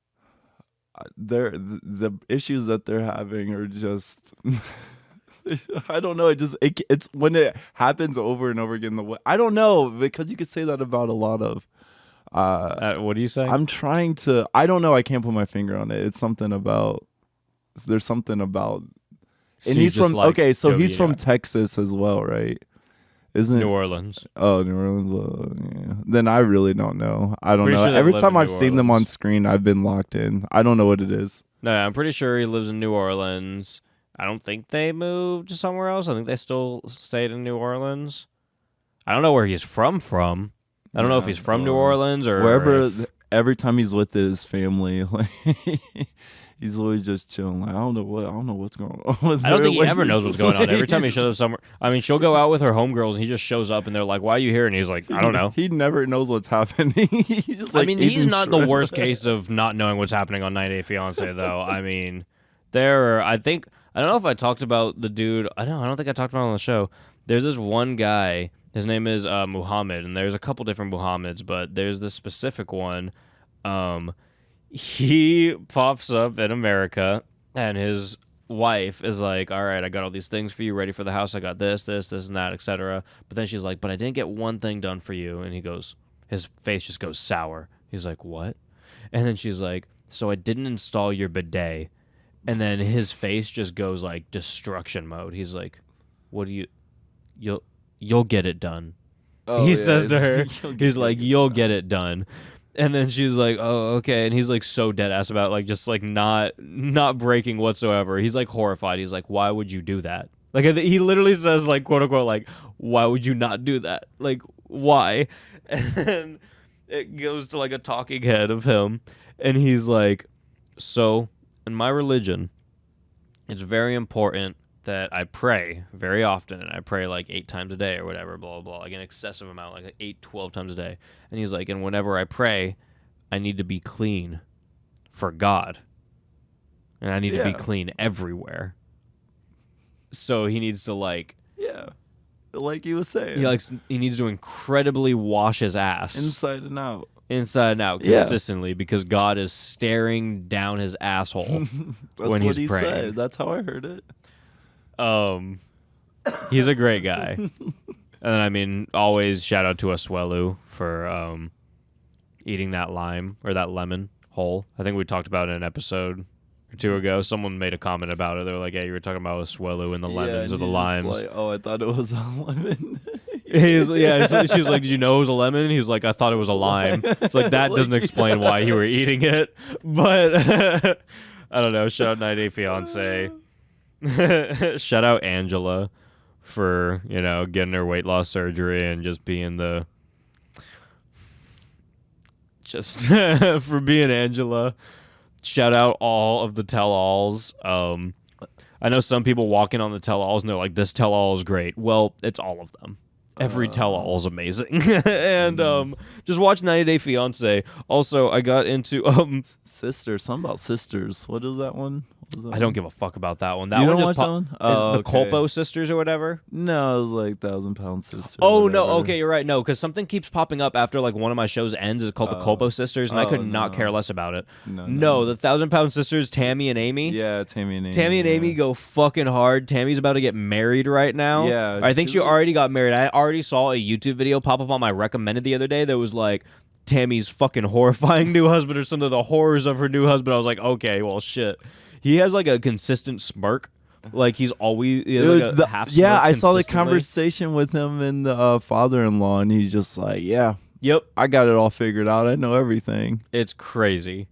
The issues that they're having are just. I don't know. It's when it happens over and over again. I don't know, because you could say that about a lot of.
What do you say?
I'm trying to. I don't know. I can't put my finger on it. It's something about. There's something about.
So
and he's from so
Jovi,
he's from Texas as well, right? Isn't
New Orleans?
Oh, New Orleans. Well, yeah. Then I really don't know. I don't know.
Sure
Every time I've seen them on screen, I've been locked in. I don't know what it is.
No, I'm pretty sure he lives in New Orleans. I don't think they moved somewhere else. I think they still stayed in New Orleans. I don't know where he's from. I don't know if he's from New Orleans or
wherever. Every time he's with his family, like he's always just chilling. Like, I don't know what's going on.
I don't think he ever knows what's going on. Every time he shows up somewhere, I mean, she'll go out with her homegirls and he just shows up and they're like, "Why are you here?" And he's like, "I don't know."
He never knows what's happening. He's just like,
I mean, he's not the worst case of not knowing what's happening on 90 Day Fiancé, though. I mean, I don't know if I talked about the dude. I don't think I talked about him on the show. There's this one guy. His name is Muhammad, and there's a couple different Muhammads, but there's this specific one. He pops up in America, and his wife is like, "All right, I got all these things for you, ready for the house. I got this, and that, etc." But then she's like, "But I didn't get one thing done for you." And his face just goes sour. He's like, "What?" And then she's like, "So I didn't install your bidet." And then his face just goes like destruction mode. He's like, "What do you'll get it done." He says to her, he's like, "You'll get it done." And then she's like, "Oh, okay." And he's like so dead ass about like just like not breaking whatsoever. He's like horrified. He's like, "Why would you do that?" Like he literally says like quote unquote like, "Why would you not do that? Like why?" And then it goes to like a talking head of him, and he's like, "So in my religion, it's very important that I pray very often, and I pray like 8 times a day or whatever, blah, blah, blah, like an excessive amount, like 8, 12 times a day." And he's like, "And whenever I pray, I need to be clean for God. And I need to be clean everywhere." So he needs to like
he was saying.
He needs to incredibly wash his ass.
Inside and out.
Consistently, because God is staring down his asshole when he's praying.
Said. That's how I heard it.
He's a great guy. And I mean, always shout out to Asuelu for eating that lime or that lemon whole. I think we talked about it in an episode or 2 ago. Someone made a comment about it. They were like, "Hey, you were talking about Asuelu and the lemons or the limes."
Like, "Oh, I thought it was a lemon."
So she's like, "Did you know it was a lemon?" He's like, "I thought it was a lime." It's like, that doesn't explain why you were eating it. But I don't know. Shout out 90 Day Fiancé. Shout out Angela for, getting her weight loss surgery and just being for being Angela. Shout out all of the tell-alls. I know some people walk in on the tell-alls and they're like, this tell-all is great. Well, it's all of them. Every tell-all is amazing. And just watch 90 Day Fiancé. Also, I got into
Sisters. Something about sisters. What is that one?
I don't give a fuck about that one. That
You
one
don't
just
watch that one?
is
Oh,
the
okay.
Colpo sisters or whatever.
No, it was like 1,000-Pound Sisters.
Oh no, okay, you're right. No, because something keeps popping up after like one of my shows ends. It's called the Colpo sisters, and I could not care less about it. No, the 1,000-Pound Sisters, Tammy and Amy.
Yeah, Tammy and Amy.
Tammy and Amy go fucking hard. Tammy's about to get married right now.
Yeah,
I think she already got married. I already saw a YouTube video pop up on my recommended the other day that was like Tammy's fucking horrifying new husband or some of the horrors of her new husband. I was like, okay, well, shit. He has like a consistent smirk. Like he has like a half smirk.
Yeah, I saw the
consistently.
conversation with him and the father-in-law, and he's just like, yeah,
Yep.
I got it all figured out. I know everything.
It's crazy.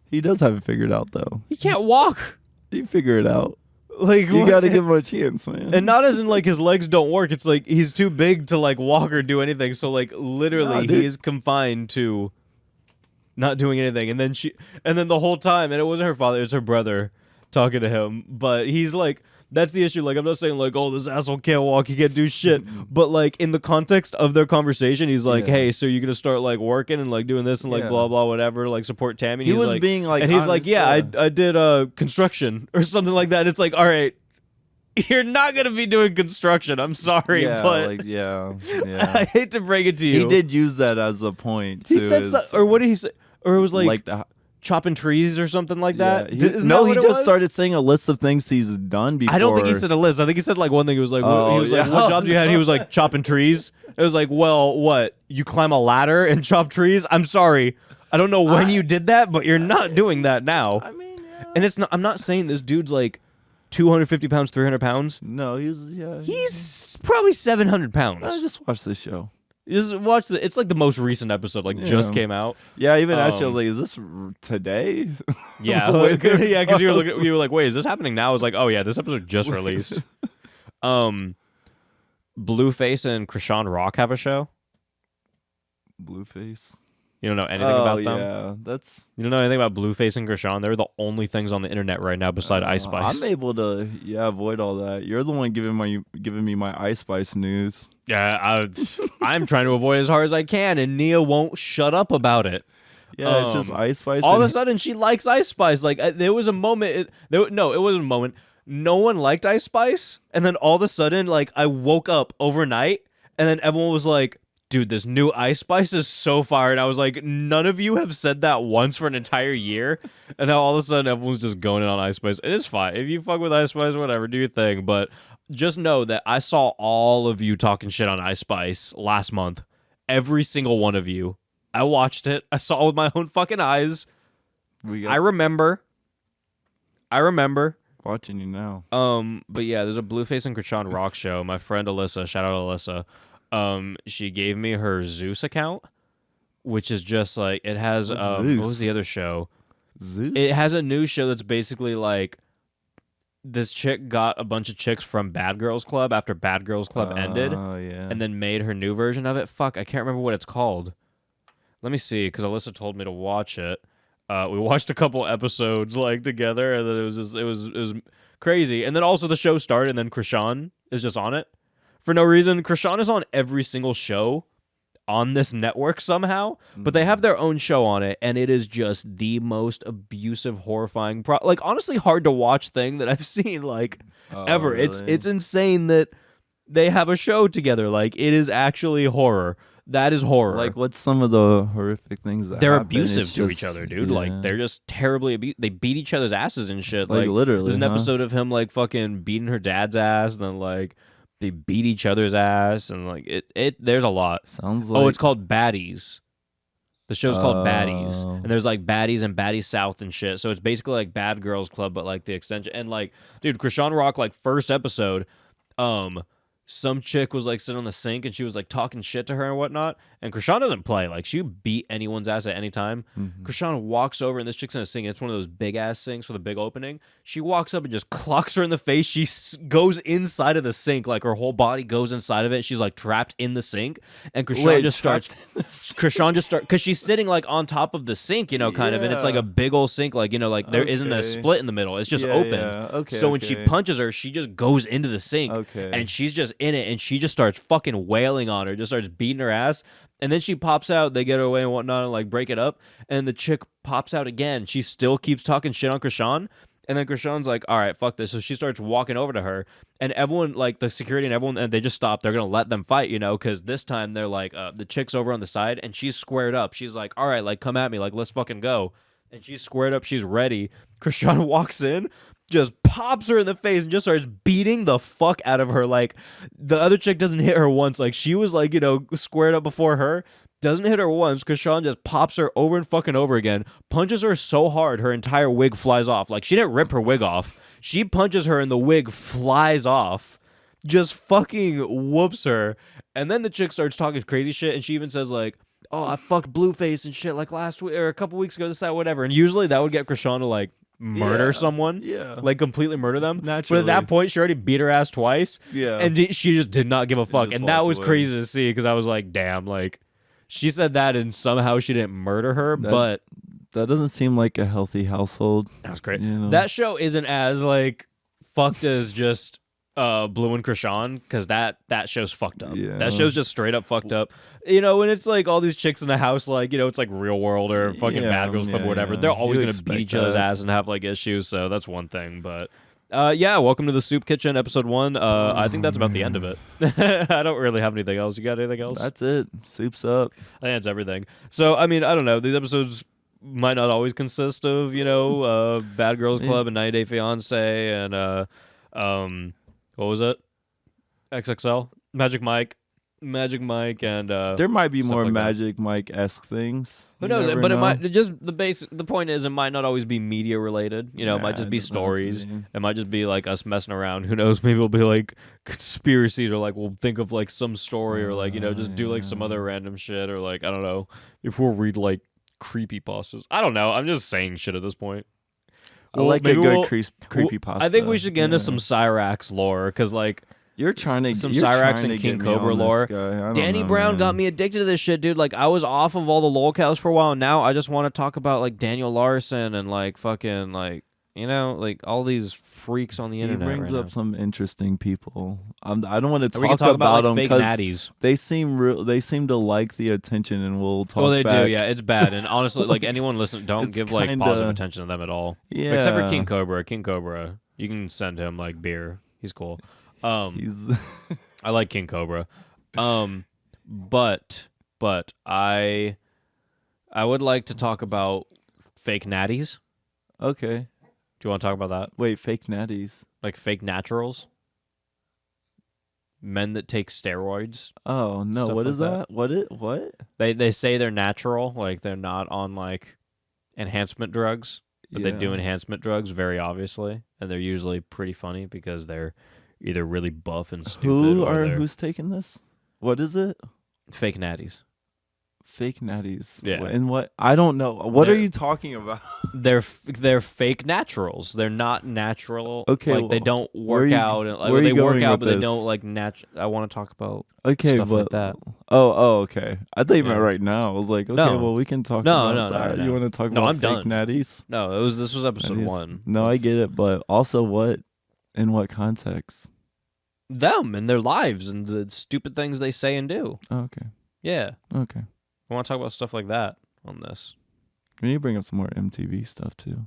He does have it figured out, though.
He can't walk.
He figure it out.
Like
You got to give him a chance, man.
And not as in like his legs don't work. It's like he's too big to like walk or do anything. So like literally he is confined to not doing anything. And then the whole time, and it wasn't her father, it's her brother talking to him. But he's like, that's the issue. Like I'm not saying like, oh, this asshole can't walk, he can't do shit. But like in the context of their conversation, he's like, hey, so you're gonna start like working and like doing this and like blah blah whatever, like support Tammy.
He
He's
was
like,
being like,
and he's like,
honest,
yeah, I did construction or something like that. And it's like, all right, you're not gonna be doing construction. I'm sorry, but
like, yeah.
I hate to break it to you.
He did use that as a point.
He said, or what did he say? Or it was like
the,
chopping trees or something like that.
Yeah, he just started saying a list of things he's done before.
I don't think he said a list. I think he said like one thing. He was like, what jobs you had? He was like chopping trees. It was like, well, what? You climb a ladder and chop trees? I'm sorry, I don't know when you did that, but you're not doing that now.
I mean, yeah.
And it's not. I'm not saying this dude's like 250 pounds, 300 pounds.
No,
He's probably 700 pounds.
I just watched this show.
Just watch it's like the most recent episode, like just came out.
Yeah, even actually I was like, is this today?
Yeah, yeah, because you were like, wait, is this happening now? I was like, oh yeah, this episode just released. Blueface and Krishan Rock have a show.
Blueface.
You don't know anything about them?
Yeah, that's.
You don't know anything about Blueface and Krishan? They're the only things on the internet right now beside Ice Spice.
I'm able to avoid all that. You're the one giving me my Ice Spice news.
Yeah, I'm trying to avoid as hard as I can, and Nia won't shut up about it.
Yeah, it's just Ice Spice.
All of a sudden, she likes Ice Spice. Like there was a moment. It wasn't a moment. No one liked Ice Spice, and then all of a sudden, like I woke up overnight, and then everyone was like, dude, this new Ice Spice is so fire. And I was like, none of you have said that once for an entire year. And now all of a sudden, everyone's just going in on Ice Spice. It is fine. If you fuck with Ice Spice, whatever, do your thing. But just know that I saw all of you talking shit on Ice Spice last month. Every single one of you. I watched it. I saw it with my own fucking eyes. I remember.
Watching you now.
But yeah, there's a Blueface and Krishan Rock show. My friend Alyssa, shout out Alyssa. She gave me her Zeus account, which is just like it has. What was the other show?
Zeus.
It has a new show that's basically like this chick got a bunch of chicks from Bad Girls Club after Bad Girls Club ended, and then made her new version of it. Fuck, I can't remember what it's called. Let me see, because Alyssa told me to watch it. We watched a couple episodes like together, and then it was crazy. And then also the show started, and then Krishan is just on it. For no reason. Krishan is on every single show on this network somehow, but they have their own show on it, and it is just the most abusive, horrifying, like honestly hard to watch thing that I've seen like ever.
Really?
It's insane that they have a show together. Like it is actually horror. That is horror.
Like what's some of the horrific things that
they're
happen?
abusive to each other, dude.
Yeah.
Like they're just terribly they beat each other's asses and shit.
Like literally.
There's an episode of him like fucking beating her dad's ass, and then like they beat each other's ass, and like it there's a lot.
Sounds like
it's called Baddies. The show's called Baddies, and there's like Baddies and Baddies South and shit. So it's basically like Bad Girls Club, but like the extension. And like, dude, Krishan Rock, like first episode, some chick was like sitting on the sink and she was like talking shit to her and whatnot. And Krishan doesn't play. Like, she beat anyone's ass at any time. Krishan walks over and this chick's in a sink. And it's one of those big ass sinks with a big opening. She walks up and just clocks her in the face. She goes inside of the sink. Like, her whole body goes inside of it. She's like trapped in the sink. And Krishan just starts. Because she's sitting like on top of the sink, you know, kind of. And it's like a big old sink. Like, you know, like there isn't a split in the middle. It's just open.
Yeah. Okay.
So when she punches her, she just goes into the sink.
Okay.
And she's just in it, and she just starts fucking wailing on her, just starts beating her ass. And then she pops out, they get her away and whatnot, and like break it up. And the chick pops out again. She still keeps talking shit on Krishan. And then Krishan's like, all right, fuck this. So she starts walking over to her. And everyone, like the security and everyone, and they just stop. They're going to let them fight, you know, because this time they're like, the chick's over on the side, and she's squared up. She's like, all right, like, come at me. Like, let's fucking go. And she's squared up. She's ready. Krishan walks in, just pops her in the face and just starts beating the fuck out of her. Like, the other chick doesn't hit her once. Like, she was like, you know, squared up before her. Doesn't hit her once. Krishan just pops her over and fucking over again. Punches her so hard her entire wig flies off. Like, she didn't rip her wig off. She punches her and the wig flies off. Just fucking whoops her. And then the chick starts talking crazy shit, and she even says like, oh, I fucked Blueface and shit like last week or a couple weeks ago, this, that, whatever. And usually that would get Krishan to like murder someone.
Yeah.
Like completely murder them.
Naturally.
But at that point, she already beat her ass twice.
Yeah.
And she just did not give a fuck.
Just
And that
walked
was
away.
crazy to see because I was like, damn, like she said that and somehow she didn't murder her. But
that doesn't seem like a healthy household.
that was great.
You know?
That show isn't as like fucked as just Blue and Krishan, because that show's fucked up.
Yeah.
That show's just straight up fucked up. You know, when it's like all these chicks in the house, like, you know, it's like Real World or fucking Bad Girls Club or whatever. They're always
You
gonna beat
expect
each other's
that.
ass and have like issues. So that's one thing. But yeah, welcome to the Soup Kitchen, episode 1. I think that's about the end of it. I don't really have anything else. You got anything else?
That's it. Soup's up.
I think that's everything. So I mean, I don't know. These episodes might not always consist of, you know, Bad Girls Club and 90 Day Fiance and what was it? XXL, Magic Mike, and
There might be
stuff
more
like that.
Magic Mike-esque things.
Who
You
knows?
never
But it
know.
might just the point is it might not always be media related. You know, it might just be
that's what I
stories.
mean.
It might just be like us messing around. Who knows? Maybe it'll be like conspiracies, or like we'll think of like some story, or like, you know, just do like some other random shit, or like I don't know if we'll read like creepy pastas. I don't know. I'm just saying shit at this point.
I like a
maybe
good creepy pasta.
I think we should get into some Cyrax lore, because like
You're trying to
some
you're
Cyrax
trying
and
to
King
get me
Cobra
on
lore.
this guy. I don't
Danny
know,
Brown
man.
got me addicted to this shit, dude. Like, I was off of all the lolcows for a while. And now I just want to talk about like Daniel Larson and like fucking like, you know, like all these freaks on the
He
internet.
brings
right
up
now.
some interesting people. I don't want to
And we can
talk
talk about
them
like fake
because
natties.
they seem real. They seem to like the attention, and we'll talk.
Well, they
back.
do, yeah. It's bad, and honestly, like anyone listen, don't
It's
give like
kinda-
positive attention to them at all.
Yeah,
Except for King Cobra. King Cobra, you can send him like beer. He's cool.
He's
I like King Cobra. But I would like to talk about fake natties.
okay.
Do you want to talk about that?
Wait, fake natties.
Like fake naturals? Men that take steroids.
Oh no!
Stuff
What
like
is that? What?
They say they're natural, like they're not on like enhancement drugs, but they do
Yeah.
enhancement drugs very obviously, and they're usually pretty funny because they're either really buff and stupid or they're
Who's taking this? What is it?
fake natties.
Fake natties.
Yeah.
And what? I don't know. What are
They're-
you talking about?
They're fake naturals. They're not natural.
Okay,
like they
well,
don't
where are
work
you-
out. And, like,
where are
they
you
work
going
out,
with
but they
this?
don't like I want to talk about
Okay,
stuff
but
like that.
Oh, okay. I thought you meant
Yeah.
right now. I was like, okay,
No.
well, we can talk
No,
about
no,
that.
no.
You want to talk
No,
about
I'm
fake
done.
natties?
No, this was episode
Natties?
1.
No, I get it, but also what? In what context?
Them and their lives and the stupid things they say and do.
Oh, okay.
Yeah,
Okay.
I want to talk about stuff like that on this.
We need to bring up some more MTV stuff too.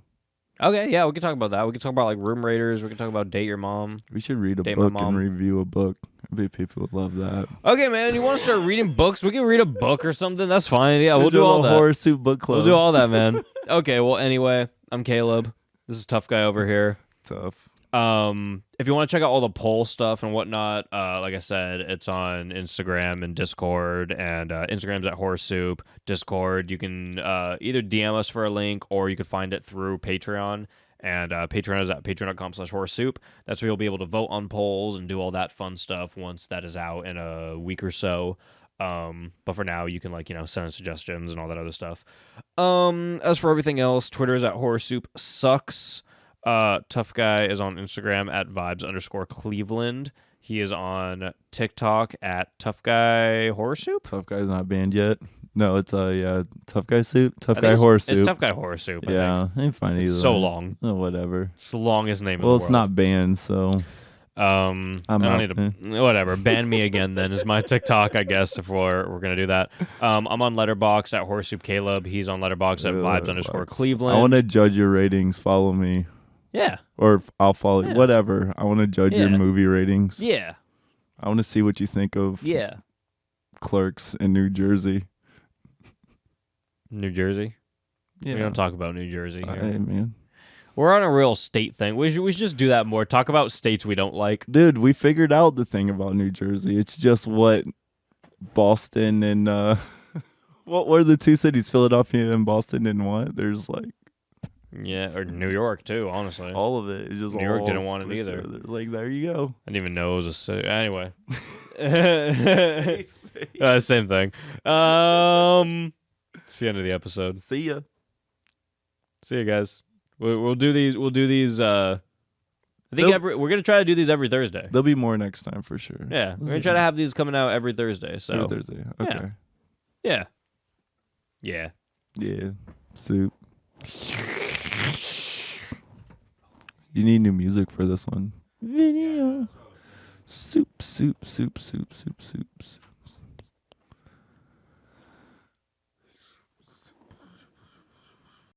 Okay, yeah, we can talk about that. We can talk about like Room Raiders. We can talk about Date Your Mom.
We should read a
Date my
book
mom.
and review a book. I bet people would love that.
Okay, man, you want to start reading books? We can read a book or something. That's fine. Yeah, we'll
We'll
do all
a
that.
horror soup book club.
We'll do all that, man. Okay, well, anyway, I'm Caleb. This is Tough Guy over here.
Tough.
If you want to check out all the poll stuff and whatnot, like I said, it's on Instagram and Discord, and Instagram's at Horror Soup. Discord, you can either DM us for a link or you could find it through Patreon. And Patreon is at patreon.com/horrorsoup. That's where you'll be able to vote on polls and do all that fun stuff once that is out in a week or so. But for now, you can send us suggestions and all that other stuff. As for everything else, Twitter is at horrorsoupsucks. Tough Guy is on Instagram at vibes_Cleveland. He is on TikTok at Tough Guy Horror Soup.
Tough Guy's not banned yet. No, it's Tough Guy Soup. Tough Guy Horror Soup.
It's Tough Guy Horror Soup.
Yeah, ain't funny.
It's so long.
Oh, whatever.
It's the longest name in the
world.
world.
Well, it's not banned, so.
I don't need to. Whatever. Ban me again. Then is my TikTok. I guess if we're gonna do that. I'm on Letterboxd at Horror Soup Caleb. He's on Letterboxd at vibes_Cleveland.
I want to judge your ratings. Follow me.
Yeah.
Or I'll follow you. Whatever. I want to judge your movie ratings.
Yeah.
I want to see what you think of Clerks in New Jersey.
New Jersey?
Yeah.
We don't talk about New Jersey here.
Hey, man.
We're on a real state thing. We should just do that more. Talk about states we don't like.
Dude, we figured out the thing about New Jersey. It's just what Boston and what were the two cities? Philadelphia and Boston and what? There's like
or New York too, honestly.
All of it. It's just
New York didn't want it either.
Like, there you go.
I didn't even know it was a city. Anyway. Same thing. It's the end of the episode.
See ya.
See you guys. We'll do these. I think we're gonna try to do these every Thursday.
There'll be more next time for sure.
Yeah, we're gonna try to have these coming out every Thursday. So
every Thursday. Okay.
Yeah.
Soup. You need new music for this one. Video. Soup.